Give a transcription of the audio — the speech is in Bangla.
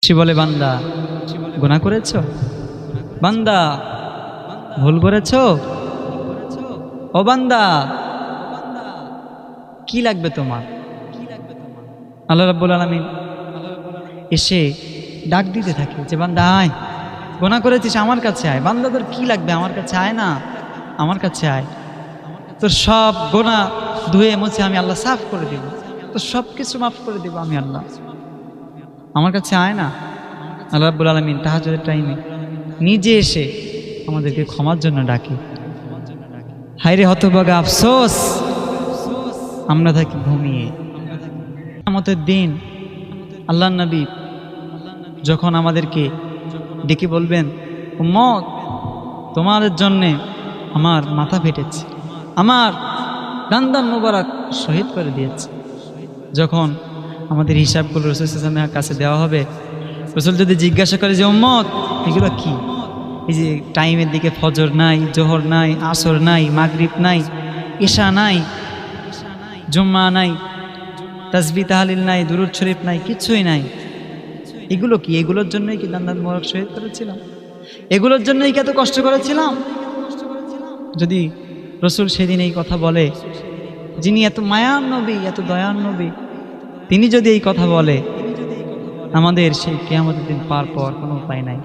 সে বলে, বান্দা গুনাহ করেছো? বান্দা ভুল করেছো? ও বান্দা কি লাগবে তোমার? আল্লাহ রাব্বুল আলামিন এসে ডাক দিতে থাকে যে, বান্দা আয়, গুনাহ করেছিস, আমার কাছে আয়। বান্দা তোর কি লাগবে? আমার কাছে আয় না, আমার কাছে আয়। তোর সব গুনাহ ধুয়ে মুছে আমি আল্লাহ সাফ করে দিব, তোর সব কিছু মাফ করে দিব আমি আল্লাহ। আমার কাছে আয় না। আল্লাহ রাব্বুল আলামিন তাহাজ্জুদের টাইমে নিজে এসে আমাদেরকে ক্ষমার জন্য ডাকে। হায়রে হতভাগা, আফসোস, আমরা থাকি ঘুমিয়ে। কিয়ামতের দিন আল্লাহর নবী যখন আমাদেরকে ডেকে বলবেন, উম্মত তোমাদের জন্যে আমার মাথা ফেটেছে, আমার দান মোবারক শহীদ করে দিয়েছে। যখন আমাদের হিসাবগুলো রাসূল সাল্লাল্লাহু আলাইহি ওয়াসাল্লামের কাছে দেওয়া হবে, রাসূল যদি জিজ্ঞাসা করে যে, উম্মত এগুলো কি? এই যে টাইমের দিকে ফজর নাই, জোহর নাই, আসর নাই, মাগরিব নাই, ইশা নাই, জুম্মা নাই, তাসবিহ তাহলিল নাই, দুরূদ শরীফ নাই, কিছুই নাই, এগুলো কি? এগুলোর জন্যই কি দান মোবারক শহীদ করেছিলাম? এগুলোর জন্যই কি এত কষ্ট করেছিলাম? যদি রাসূল সেদিন এই কথা বলে, যিনি এত মায়ার নবী, এত দয়ার নবী, তিনি যদি এই কথা বলে, আমাদের সেই কিয়ামতের দিন পার পাওয়ার কোনো উপায় নাই।